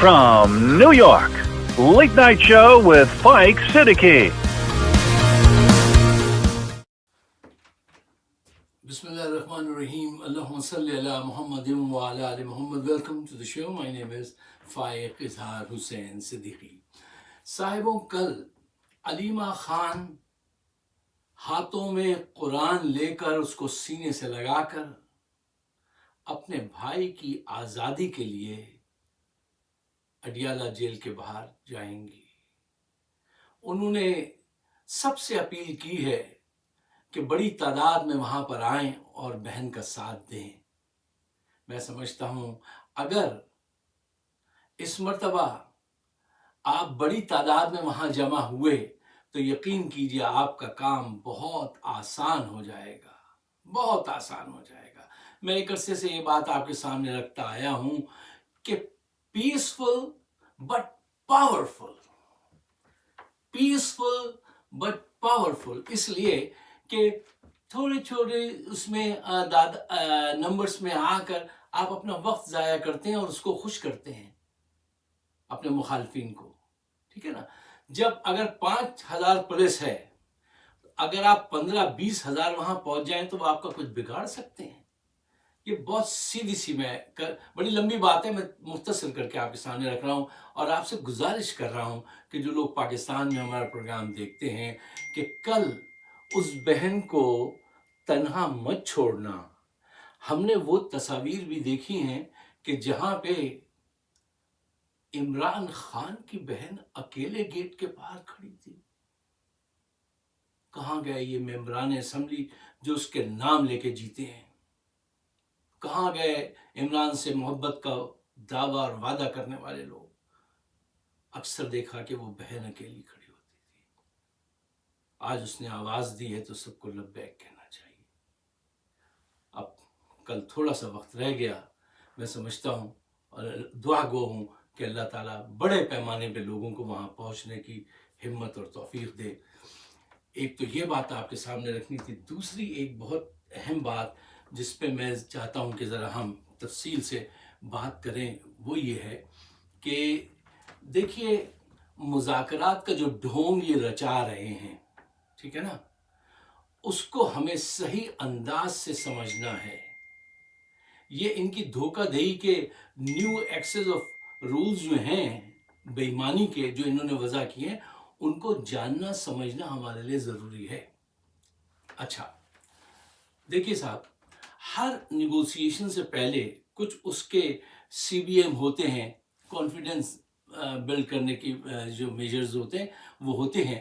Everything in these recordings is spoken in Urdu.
From New York, Late Night Show with Spike Siddiqui. Bismillahirrahmanirrahim. Allahumma salli ala Muhammadin wa ala ali Muhammad. Welcome to the show. My name is Faiq Izhar Hussain Siddiqui. صاحبوں کل علیمہ خان ہاتھوں میں قرآن لے کر اس کو سینے سے لگا کر اپنے بھائی کی آزادی کے لیے اڈیالہ جیل کے باہر جائیں گی۔ انہوں نے سب سے اپیل کی ہے کہ بڑی تعداد میں وہاں پر آئیں اور بہن کا ساتھ دیں۔ میں سمجھتا ہوں اگر اس مرتبہ آپ بڑی تعداد میں وہاں جمع ہوئے تو یقین کیجیے آپ کا کام بہت آسان ہو جائے گا، بہت آسان ہو جائے گا۔ میں ایک عرصے سے یہ بات آپ کے سامنے رکھتا آیا ہوں کہ peaceful but powerful, peaceful but powerful, اس لیے کہ تھوڑے چھوٹے اس میں نمبرز میں آ کر آپ اپنا وقت ضائع کرتے ہیں اور اس کو خوش کرتے ہیں اپنے مخالفین کو، ٹھیک ہے نا۔ جب اگر 5,000 پولیس ہے، اگر آپ 15-20,000 وہاں پہنچ جائیں تو وہ آپ کا کچھ بگاڑ سکتے ہیں؟ یہ بہت سیدھی سی بڑی لمبی بات ہے، میں مختصر کر کے آپ کے سامنے رکھ رہا ہوں اور آپ سے گزارش کر رہا ہوں کہ جو لوگ پاکستان میں ہمارا پروگرام دیکھتے ہیں کہ کل اس بہن کو تنہا مت چھوڑنا۔ ہم نے وہ تصاویر بھی دیکھی ہیں کہ جہاں پہ عمران خان کی بہن اکیلے گیٹ کے باہر کھڑی تھی۔ کہاں گئے یہ ممبران اسمبلی جو اس کے نام لے کے جیتے ہیں؟ کہاں گئے عمران سے محبت کا دعویٰ اور وعدہ کرنے والے لوگ؟ اکثر دیکھا کہ وہ بہن اکیلی کھڑی ہوتی تھی۔ آج اس نے آواز دی ہے تو سب کو لبیک کہنا چاہیے۔ اب کل تھوڑا سا وقت رہ گیا، میں سمجھتا ہوں اور دعا گو ہوں کہ اللہ تعالیٰ بڑے پیمانے پہ لوگوں کو وہاں پہنچنے کی ہمت اور توفیق دے۔ ایک تو یہ بات آپ کے سامنے رکھنی تھی۔ دوسری ایک بہت اہم بات جس پہ میں چاہتا ہوں کہ ذرا ہم تفصیل سے بات کریں وہ یہ ہے کہ دیکھیے مذاکرات کا جو ڈھونگ یہ رچا رہے ہیں، ٹھیک ہے نا، اس کو ہمیں صحیح انداز سے سمجھنا ہے۔ یہ ان کی دھوکہ دہی کے نیو ایکسس آف رولز جو ہیں بے ایمانی کے جو انہوں نے وضع کیے ہیں، ان کو جاننا سمجھنا ہمارے لیے ضروری ہے۔ اچھا دیکھیے صاحب، ہر نیگوسیشن سے پہلے کچھ اس کے سی بی ایم ہوتے ہیں، کانفیڈنس بلڈ کرنے کی جو میجرز ہوتے ہیں وہ ہوتے ہیں،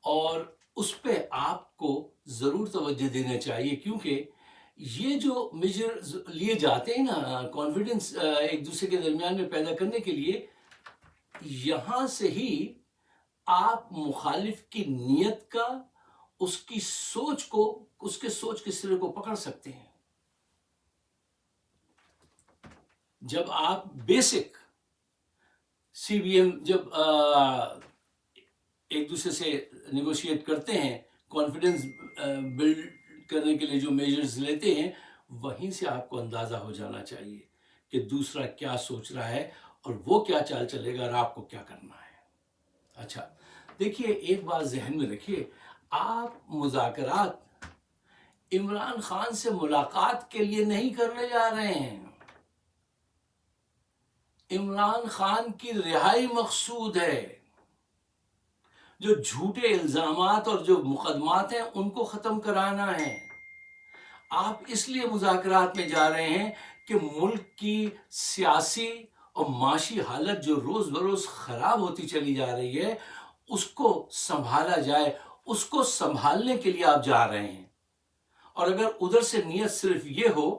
اور اس پہ آپ کو ضرور توجہ دینا چاہیے، کیونکہ یہ جو میجرز لیے جاتے ہیں نا کانفیڈنس ایک دوسرے کے درمیان میں پیدا کرنے کے لیے، یہاں سے ہی آپ مخالف کی نیت کا، اس کی سوچ کو، اس کے سوچ کے سرے کو پکڑ سکتے ہیں۔ جب آپ بیسک سی بی ایم جب ایک دوسرے سے نیگوشیٹ کرتے ہیں، کانفیڈنس بلڈ کرنے کے لیے جو میجرز لیتے ہیں، وہیں سے آپ کو اندازہ ہو جانا چاہیے کہ دوسرا کیا سوچ رہا ہے اور وہ کیا چال چلے گا اور آپ کو کیا کرنا ہے۔ اچھا دیکھیے ایک بات ذہن میں رکھیے، آپ مذاکرات عمران خان سے ملاقات کے لیے نہیں کرنے جا رہے ہیں۔ عمران خان کی رہائی مقصود ہے۔ جو جھوٹے الزامات اور جو مقدمات ہیں ان کو ختم کرانا ہے۔ آپ اس لیے مذاکرات میں جا رہے ہیں کہ ملک کی سیاسی اور معاشی حالت جو روز بروز خراب ہوتی چلی جا رہی ہے اس کو سنبھالا جائے، اس کو سنبھالنے کے لیے آپ جا رہے ہیں۔ اور اگر ادھر سے نیت صرف یہ ہو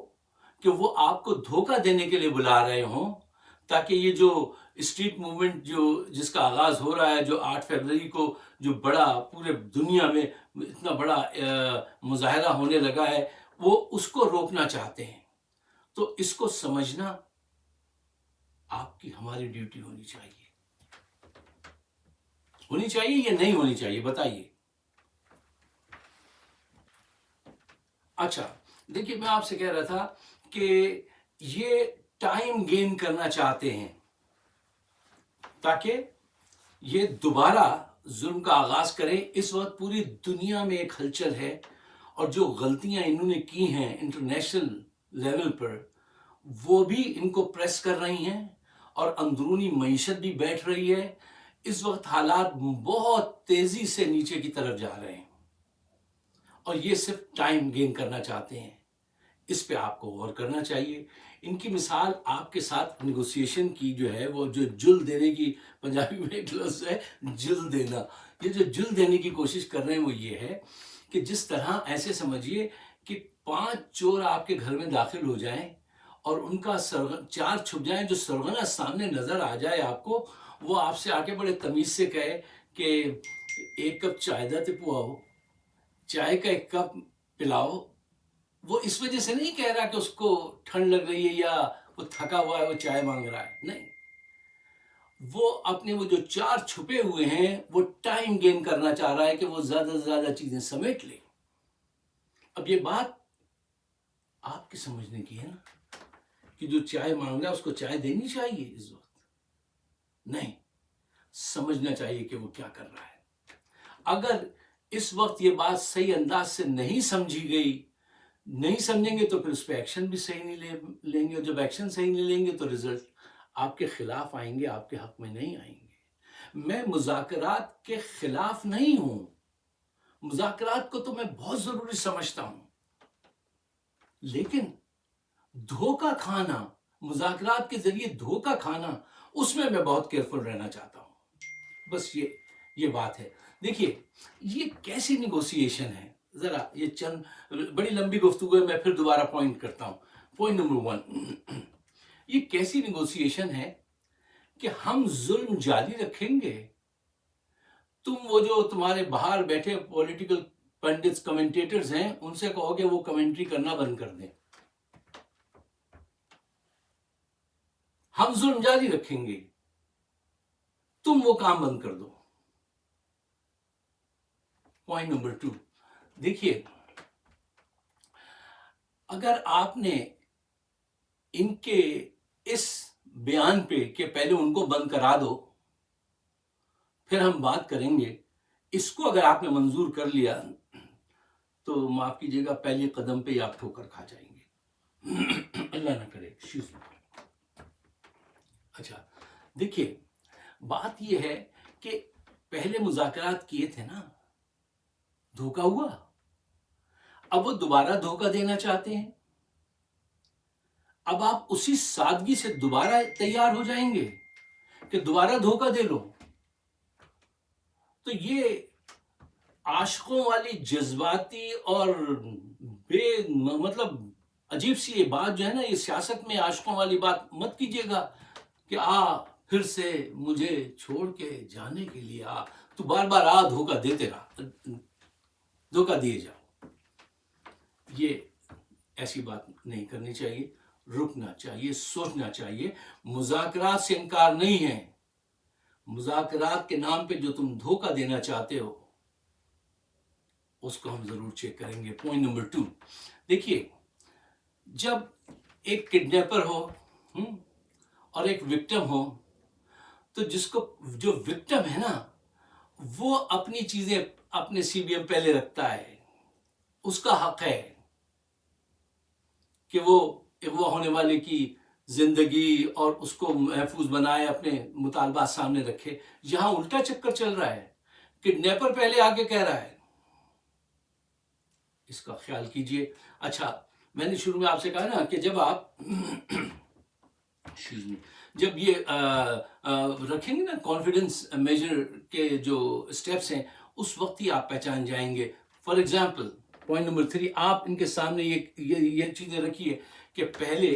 کہ وہ آپ کو دھوکہ دینے کے لیے بلا رہے ہوں تاکہ یہ جو اسٹریٹ موومنٹ جس کا آغاز ہو رہا ہے، جو 8 فروری کو جو بڑا پورے دنیا میں اتنا بڑا مظاہرہ ہونے لگا ہے، وہ اس کو روکنا چاہتے ہیں، تو اس کو سمجھنا آپ کی ہماری ڈیوٹی ہونی چاہیے یا نہیں ہونی چاہیے، بتائیے۔ اچھا دیکھیے میں آپ سے کہہ رہا تھا کہ یہ ٹائم گین کرنا چاہتے ہیں، تاکہ یہ دوبارہ ظلم کا آغاز کریں۔ اس وقت پوری دنیا میں ایک ہلچل ہے، اور جو غلطیاں انہوں نے کی ہیں انٹرنیشنل لیول پر، وہ بھی ان کو پریس کر رہی ہیں، اور اندرونی معیشت بھی بیٹھ رہی ہے۔ اس وقت حالات بہت تیزی سے نیچے کی طرف جا رہے ہیں، اور یہ صرف ٹائم گین کرنا چاہتے ہیں۔ اس پہ آپ کو غور کرنا چاہیے۔ ان کی مثال آپ کے ساتھ نیگوسیشن کی جو ہے، وہ جو جل دینے کی، پنجابی میں ایک لفظ ہے جل دینا، یہ جو جل دینے کی کوشش کر رہے ہیں وہ یہ ہے کہ جس طرح ایسے سمجھیے کہ 5 چور آپ کے گھر میں داخل ہو جائیں اور ان کا 4 چھپ جائیں، جو سرغنہ سامنے نظر آ جائے آپ کو، وہ آپ سے آ کے بڑے تمیز سے کہے کہ 1 کپ چائے دا تے پواؤ، چائے کا 1 کپ پلاؤ۔ وہ اس وجہ سے نہیں کہہ رہا کہ اس کو ٹھنڈ لگ رہی ہے یا وہ تھکا ہوا ہے، وہ چائے مانگ رہا ہے، نہیں، وہ اپنے وہ جو 4 چھپے ہوئے ہیں وہ ٹائم گین کرنا چاہ رہا ہے کہ وہ زیادہ سے زیادہ چیزیں سمیٹ لے۔ اب یہ بات آپ کی سمجھنے کی ہے نا، کہ جو چائے مانگ رہا ہے اس کو چائے دینی چاہیے اس وقت؟ نہیں، سمجھنا چاہیے کہ وہ کیا کر رہا ہے۔ اگر اس وقت یہ بات صحیح انداز سے نہیں سمجھی گئی، نہیں سمجھیں گے تو پھر اس پہ ایکشن بھی صحیح نہیں لیں گے، اور جب ایکشن صحیح نہیں لیں گے تو رزلٹ آپ کے خلاف آئیں گے، آپ کے حق میں نہیں آئیں گے۔ میں مذاکرات کے خلاف نہیں ہوں، مذاکرات کو تو میں بہت ضروری سمجھتا ہوں، لیکن دھوکہ کھانا، مذاکرات کے ذریعے دھوکہ کھانا، اس میں بہت کیئرفل رہنا چاہتا ہوں۔ بس یہ بات ہے۔ دیکھیے، یہ کیسی نیگوسیشن ہے، ذرا یہ چند بڑی لمبی گفتگو ہے، میں پھر دوبارہ پوائنٹ کرتا ہوں۔ پوائنٹ نمبر 1، یہ کیسی نیگوسیشن ہے کہ ہم ظلم جاری رکھیں گے، تم وہ جو تمہارے باہر بیٹھے پولیٹیکل پنڈتس، کمنٹیٹرز ہیں، ان سے کہو کہ وہ کمنٹری کرنا بند کر دیں، ہم ظلم جاری رکھیں گے، تم وہ کام بند کر دو۔ پوائنٹ نمبر 2، دیکھیے، اگر آپ نے ان کے اس بیان پہ کہ پہلے ان کو بند کرا دو پھر ہم بات کریں گے، اس کو اگر آپ نے منظور کر لیا تو معاف کیجیے گا، پہلے قدم پہ ہی آپ ٹھوکر کھا جائیں گے، اللہ نہ کرے۔ اچھا، دیکھیے، بات یہ ہے کہ پہلے مذاکرات کیے تھے نا، دھوکہ ہوا، اب وہ دوبارہ دھوکہ دینا چاہتے ہیں، اب آپ اسی سادگی سے دوبارہ تیار ہو جائیں گے کہ دوبارہ دھوکہ دے لو؟ تو یہ عاشقوں والی جذباتی اور مطلب عجیب سی یہ بات جو ہے نا، یہ سیاست میں عاشقوں والی بات مت کیجیے گا کہ پھر سے مجھے چھوڑ کے جانے کے لیے تو بار بار دھوکہ دیتے رہا، دھوکہ دیے جاؤ۔ یہ ایسی بات نہیں کرنی چاہیے، رکنا چاہیے، سوچنا چاہیے۔ مذاکرات سے انکار نہیں ہے، مذاکرات کے نام پہ جو تم دھوکہ دینا چاہتے ہو اس کو ہم ضرور چیک کریں گے۔ پوائنٹ نمبر 2، دیکھیے، جب ایک کڈنیپر ہو اور ایک وکٹم ہو، تو جو وکٹم ہے نا، وہ اپنی چیزیں اپنے سی بی ایم پہلے رکھتا ہے، اس کا حق ہے کہ وہ اغوا ہونے والے کی زندگی اور اس کو محفوظ بنائے، اپنے مطالبات سامنے رکھے۔ یہاں الٹا چکر چل رہا ہے، کڈنیپر پہلے آگے کہہ رہا ہے، اس کا خیال کیجئے۔ اچھا، میں نے شروع میں آپ سے کہا نا کہ جب آپ جب یہ رکھیں گے نا کانفیڈنس میجر کے جو سٹیپس ہیں، اس وقت ہی آپ پہچان جائیں گے۔ فار ایگزامپل، پوائنٹ نمبر 3، آپ ان کے سامنے یہ چیزیں رکھیے کہ پہلے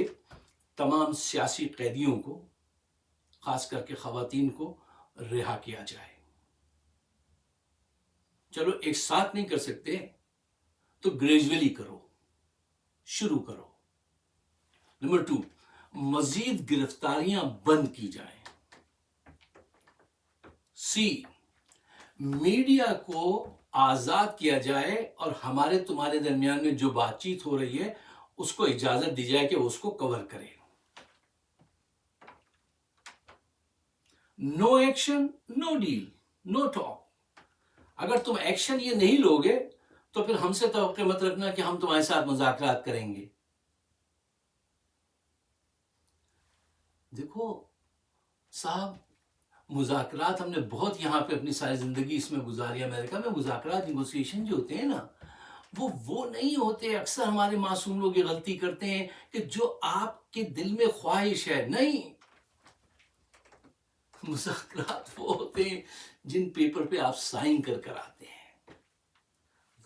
تمام سیاسی قیدیوں کو، خاص کر کے خواتین کو، رہا کیا جائے۔ چلو ایک ساتھ نہیں کر سکتے تو گریجولی کرو، شروع کرو۔ نمبر 2، مزید گرفتاریاں بند کی جائیں۔ سی، میڈیا کو آزاد کیا جائے اور ہمارے تمہارے درمیان میں جو بات چیت ہو رہی ہے اس کو اجازت دی جائے کہ اس کو کور کرے۔ نو ایکشن نو ڈیل نو ٹاک. اگر تم ایکشن یہ نہیں لوگے تو پھر ہم سے توقع مت رکھنا کہ ہم تمہارے ساتھ مذاکرات کریں گے. دیکھو صاحب، مذاکرات ہم نے بہت یہاں پہ اپنی ساری زندگی اس میں گزاری. امریکہ میں مذاکرات نیگوسیشن جو ہوتے ہیں نا، وہ نہیں ہوتے. اکثر ہمارے معصوم لوگ یہ غلطی کرتے ہیں کہ جو آپ کے دل میں خواہش ہے، نہیں، مذاکرات وہ ہوتے ہیں جن پیپر پہ آپ سائن کر آتے ہیں.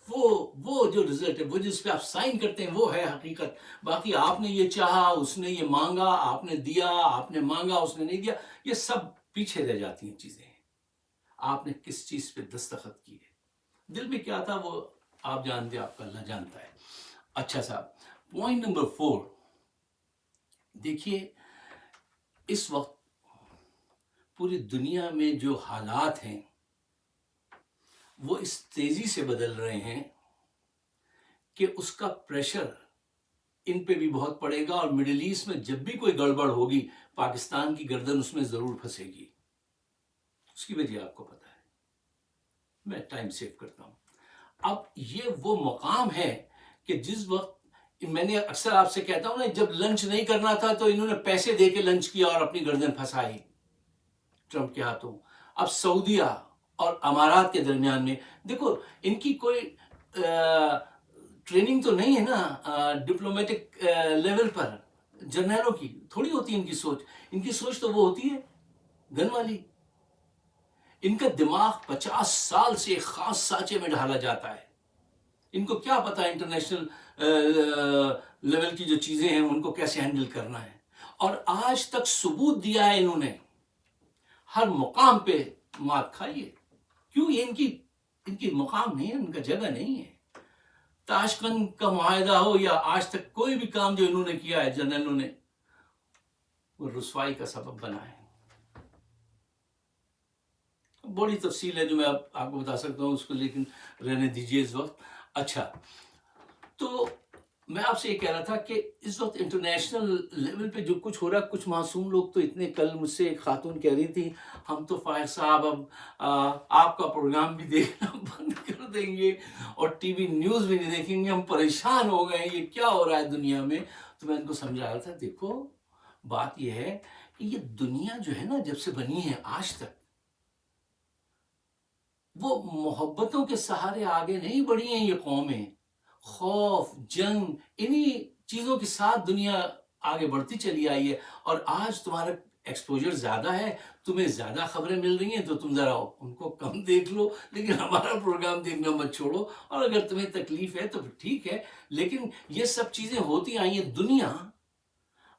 وہ جو رزلٹ ہے، وہ جس پہ آپ سائن کرتے ہیں، وہ ہے حقیقت. باقی آپ نے یہ چاہا، اس نے یہ مانگا، آپ نے دیا، آپ نے مانگا، اس نے نہیں دیا، یہ سب پیچھے رہ جاتی ہیں چیزیں. آپ نے کس چیز پہ دستخط کیے، دل میں کیا تھا، وہ آپ جانتے، آپ کا اللہ جانتا ہے. اچھا صاحب، پوائنٹ نمبر 4. دیکھیے، اس وقت پوری دنیا میں جو حالات ہیں وہ اس تیزی سے بدل رہے ہیں کہ اس کا پریشر ان پہ بھی بہت پڑے گا. اور مڈل ایسٹ میں جب بھی کوئی گڑبڑ ہوگی، پاکستان کی گردن اس میں ضرور پھنسے گی. اس کی وجہ آپ کو پتا ہے. میں ٹائم سیو کرتا ہوں. اب یہ وہ مقام ہے کہ جس وقت میں نے اکثر آپ سے کہتا ہوں نا، جب لنچ نہیں کرنا تھا تو انہوں نے پیسے دے کے لنچ کیا اور اپنی گردن پھنسائی ٹرمپ کے ہاتھوں. اب سعودیہ اور امارات کے درمیان میں دیکھو، ان کی کوئی ٹریننگ تو نہیں ہے نا ڈپلومیٹک لیول پر. جرنیلوں کی تھوڑی ہوتی ہے ان کی سوچ. ان کی سوچ تو وہ ہوتی ہے گن والی. ان کا دماغ 50 سال سے ایک خاص سانچے میں ڈھالا جاتا ہے. ان کو کیا پتا انٹرنیشنل لیول کی جو چیزیں ہیں ان کو کیسے ہینڈل کرنا ہے. اور آج تک ثبوت دیا ہے انہوں نے، ہر مقام پہ مات کھائیے. کیوں؟ یہ ان کی مقام نہیں ہے، ان کا جگہ نہیں ہے. تاشقند کا معاہدہ ہو یا آج تک کوئی بھی کام جو انہوں نے کیا ہے جنرلوں نے، وہ رسوائی کا سبب بنا ہے. بڑی تفصیل ہے جو میں آپ کو بتا سکتا ہوں اس کو، لیکن رہنے دیجیے اس وقت. اچھا، تو میں آپ سے یہ کہہ رہا تھا کہ اس وقت انٹرنیشنل لیول پہ جو کچھ ہو رہا ہے، کچھ معصوم لوگ تو اتنے، کل مجھ سے ایک خاتون کہہ رہی تھی، ہم تو فائق صاحب اب آپ کا پروگرام بھی دیکھنا بند کر دیں گے اور ٹی وی نیوز بھی نہیں دیکھیں گے، ہم پریشان ہو گئے، یہ کیا ہو رہا ہے دنیا میں. تو میں ان کو سمجھا رہا تھا، دیکھو بات یہ ہے کہ یہ دنیا جو ہے نا، جب سے بنی ہے آج تک، وہ محبتوں کے سہارے آگے نہیں بڑھی ہیں. یہ قومیں خوف، جنگ، انہی چیزوں کے ساتھ دنیا آگے بڑھتی چلی آئی ہے. اور آج تمہارا ایکسپوجر زیادہ ہے، تمہیں زیادہ خبریں مل رہی ہیں، تو تم ذرا ان کو کم دیکھ لو، لیکن ہمارا پروگرام دیکھنا مت چھوڑو. اور اگر تمہیں تکلیف ہے تو ٹھیک ہے، لیکن یہ سب چیزیں ہوتی آئی ہیں. دنیا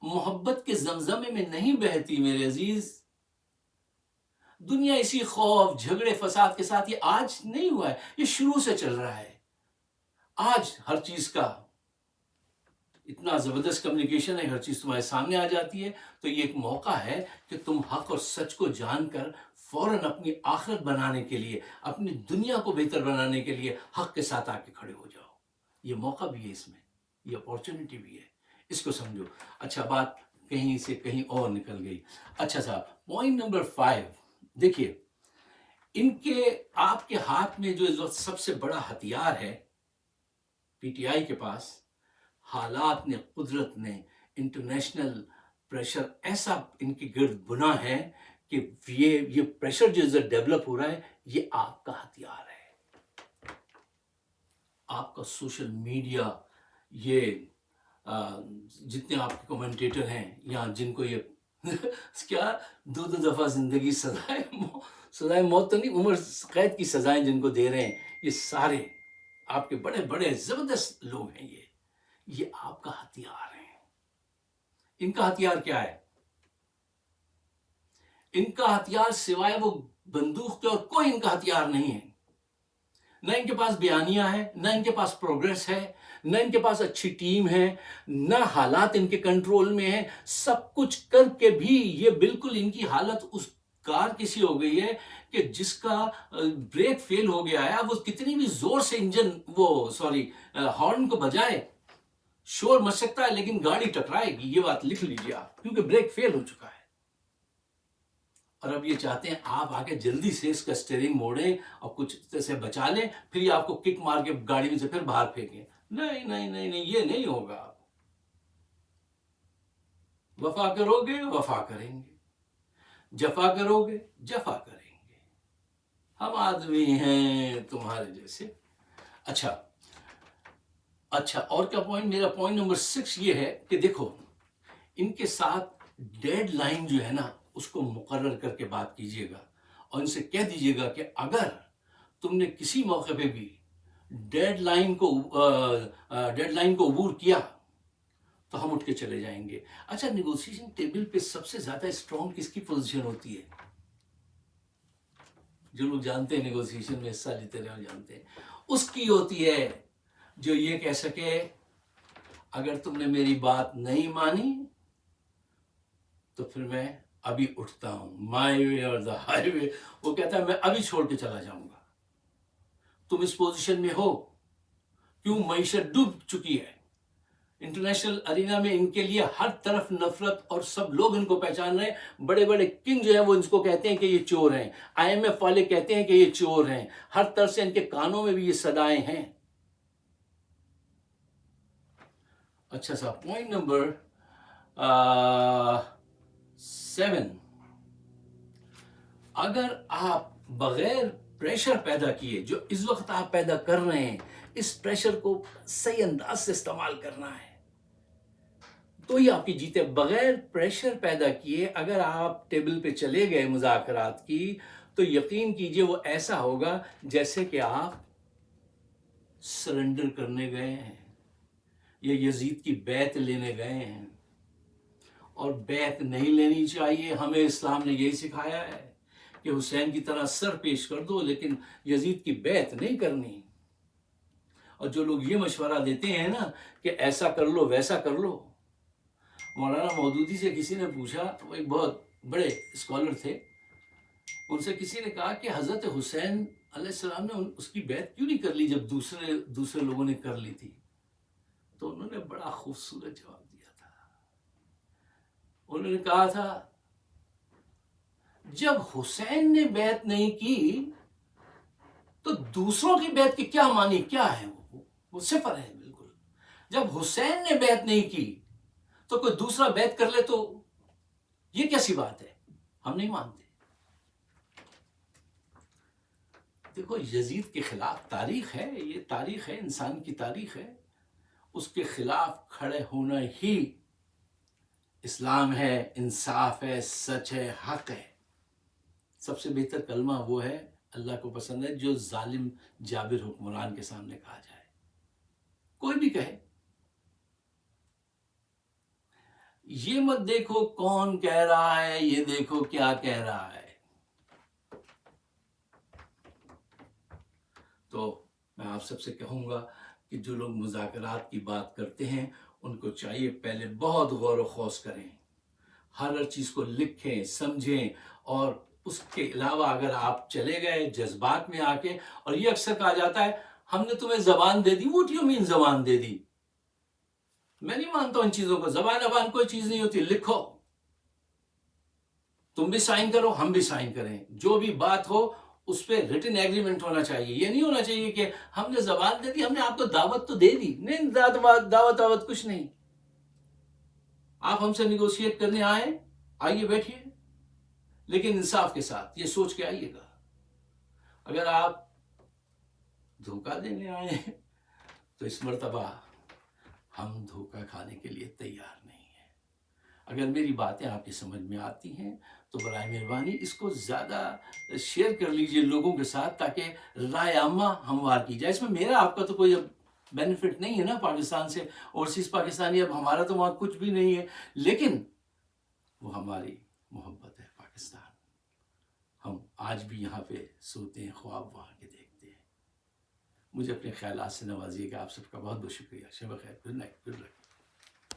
محبت کے زمزمے میں نہیں بہتی میرے عزیز. دنیا اسی خوف، جھگڑے، فساد کے ساتھ، یہ آج نہیں ہوا ہے، یہ شروع سے چل رہا ہے. آج ہر چیز کا اتنا زبردست کمیونیکیشن ہے، ہر چیز تمہارے سامنے آ جاتی ہے. تو یہ ایک موقع ہے کہ تم حق اور سچ کو جان کر فوراً اپنی آخرت بنانے کے لیے، اپنی دنیا کو بہتر بنانے کے لیے حق کے ساتھ آ کے کھڑے ہو جاؤ. یہ موقع بھی ہے اس میں، یہ اپورچونٹی بھی ہے، اس کو سمجھو. اچھا، بات کہیں سے کہیں اور نکل گئی. اچھا صاحب، پوائنٹ نمبر 5. دیکھیے، ان کے آپ کے ہاتھ میں جو اس وقت سب سے بڑا ہتھیار ہے پی ٹی آئی کے پاس، حالات نے، قدرت نے، انٹرنیشنل پریشر ایسا ان کے گرد بنا ہے کہ یہ پریشر جو ڈیولپ ہو رہا ہے، یہ آپ کا ہتھیار ہے. آپ کا سوشل میڈیا، یہ جتنے آپ کے کمنٹیٹر ہیں یا جن کو یہ کیا 2 دفعہ زندگی سزائے موت تو نہیں، عمر قید کی سزائیں جن کو دے رہے ہیں، یہ سارے آپ کے بڑے بڑے زبردست لوگ ہیں. یہ آپ کا ہتھیار ہے. ان کا ہتھیار کیا ہے؟ ان کا ہتھیار سوائے وہ بندوق کے اور کوئی ان کا ہتھیار نہیں ہے. نہ ان کے پاس بیانیہ ہے، نہ ان کے پاس پروگریس ہے، نہ ان کے پاس اچھی ٹیم ہے، نہ حالات ان کے کنٹرول میں ہیں. سب کچھ کر کے بھی یہ بالکل ان کی حالت اس کار کسی ہو گئی ہے کہ جس کا بریک فیل ہو گیا ہے. اب وہ کتنی بھی زور سے انجن ہارن کو بجائے، شور مچ سکتا ہے لیکن گاڑی ٹکرائے گی. یہ بات لکھ لیجیے آپ، کیونکہ بریک فیل ہو چکا ہے. اور اب یہ چاہتے ہیں آپ آگے جلدی سے اس کا اسٹیئرنگ موڑیں اور کچھ سے بچا لیں، پھر یہ آپ کو کک مار کے گاڑی میں سے پھر باہر پھینکیں۔ نہیں نہیں نہیں نہیں، یہ نہیں ہوگا۔ وفا کرو گے وفا کریں گے، جفا کرو گے جفا کریں گے، ہم آدمی ہیں تمہارے جیسے۔ اچھا اور کیا پوائنٹ؟ میرا پوائنٹ نمبر 6 یہ ہے کہ دیکھو، ان کے ساتھ ڈیڈ لائن جو ہے نا اس کو مقرر کر کے بات کیجئے گا، اور ان سے کہہ دیجئے گا کہ اگر تم نے کسی موقع پہ بھی ڈیڈ لائن کو عبور کیا تو ہم اٹھ کے چلے جائیں گے۔ اچھا، نیگوسیشن ٹیبل پہ سب سے زیادہ اسٹرانگ کس کی پوزیشن ہوتی ہے؟ جو لوگ جانتے ہیں نیگوسیشن میں حصہ لیتے رہے جانتے ہیں، اس کی ہوتی ہے جو یہ کہہ سکے اگر تم نے میری بات نہیں مانی تو پھر میں ابھی اٹھتا ہوں، مائی وے اور دا ہائی وے۔ وہ کہتا ہے میں ابھی چھوڑ کے چلا جاؤں گا۔ تم اس پوزیشن میں ہو کیوں؟ معیشت ڈوب چکی ہے، انٹرنیشنل ارینا میں ان کے لیے ہر طرف نفرت، اور سب لوگ ان کو پہچان رہے ہیں۔ بڑے بڑے کنگ جو ہیں وہ ان کو کہتے ہیں کہ یہ چور ہیں، IMF والے کہتے ہیں کہ یہ چور ہیں، ہر طرف سے ان کے کانوں میں بھی یہ صدائیں ہیں۔ اچھا صاحب، پوائنٹ نمبر 7، اگر آپ بغیر پریشر پیدا کیے جو اس وقت آپ پیدا کر رہے ہیں، اس پریشر کو صحیح انداز سے استعمال کرنا ہے تو ہی آپ کی جیتے۔ بغیر پریشر پیدا کیے اگر آپ ٹیبل پہ چلے گئے مذاکرات کی تو یقین کیجئے وہ ایسا ہوگا جیسے کہ آپ سرنڈر کرنے گئے ہیں یا یزید کی بیعت لینے گئے ہیں، اور بیعت نہیں لینی چاہیے۔ ہمیں اسلام نے یہی سکھایا ہے کہ حسین کی طرح سر پیش کر دو لیکن یزید کی بیعت نہیں کرنی۔ اور جو لوگ یہ مشورہ دیتے ہیں نا کہ ایسا کر لو ویسا کر لو، مولانا مودودی سے کسی نے پوچھا، وہ ایک بہت بڑے اسکالر تھے، ان سے کسی نے کہا کہ حضرت حسین علیہ السلام نے اس کی بیعت کیوں نہیں کر لی جب دوسرے لوگوں نے کر لی تھی؟ تو انہوں نے بڑا خوبصورت جواب دیا تھا۔ انہوں نے کہا تھا جب حسین نے بیعت نہیں کی تو دوسروں کی بیعت کی کیا معنی، کیا ہے؟ وہ صفر ہے بالکل۔ جب حسین نے بیعت نہیں کی تو کوئی دوسرا بیعت کر لے تو یہ کیسی بات ہے؟ ہم نہیں مانتے۔ دیکھو، یزید کے خلاف تاریخ ہے، یہ تاریخ ہے، انسان کی تاریخ ہے، اس کے خلاف کھڑے ہونا ہی اسلام ہے، انصاف ہے، سچ ہے، حق ہے۔ سب سے بہتر کلمہ وہ ہے، اللہ کو پسند ہے، جو ظالم جابر حکمران کے سامنے کہا جائے، کوئی بھی کہے۔ یہ مت دیکھو کون کہہ رہا ہے، یہ دیکھو کیا کہہ رہا ہے۔ تو میں آپ سب سے کہوں گا کہ جو لوگ مذاکرات کی بات کرتے ہیں ان کو چاہیے پہلے بہت غور و خوض کریں، ہر چیز کو لکھیں، سمجھیں، اور اس کے علاوہ اگر آپ چلے گئے جذبات میں آ کے، اور یہ اکثر کہا جاتا ہے ہم نے تمہیں زبان دے دی۔ What do you mean زبان دے دی؟ میں نہیں مانتا ان چیزوں کو۔ زبان کوئی چیز نہیں ہوتی، لکھو، تم بھی سائن کرو، ہم بھی سائن کریں، جو بھی بات ہو اس پہ ریٹن ایگریمنٹ ہونا چاہیے۔ یہ نہیں ہونا چاہیے کہ ہم نے زبان دے دی، ہم نے آپ کو دعوت تو دے دی، نہیں، دعوت کچھ نہیں۔ آپ ہم سے نیگوشیٹ کرنے آئیے بیٹھیے، لیکن انصاف کے ساتھ یہ سوچ کے آئیے گا، اگر آپ دھوکہ دینے آئے تو اس مرتبہ ہم دھوکہ کھانے کے لیے تیار نہیں ہیں۔ اگر میری باتیں آپ کی سمجھ میں آتی ہیں تو برائے مہربانی اس کو زیادہ شیئر کر لیجئے لوگوں کے ساتھ، تاکہ رائے عامہ ہموار کی جائے۔ اس میں میرا آپ کا تو کوئی بینیفٹ نہیں ہے نا، پاکستان سے اوورسیز پاکستانی، اب ہمارا تو وہاں کچھ بھی نہیں ہے، لیکن وہ ہماری محبت ہے پاکستان۔ ہم آج بھی یہاں پہ سوتے ہیں، خواب وہاں کے دیکھتے ہیں۔ مجھے اپنے خیالات سے نوازیے گا۔ آپ سب کا بہت بہت شکریہ۔ شب بخیر، گڈ نائٹ، گڈ لک۔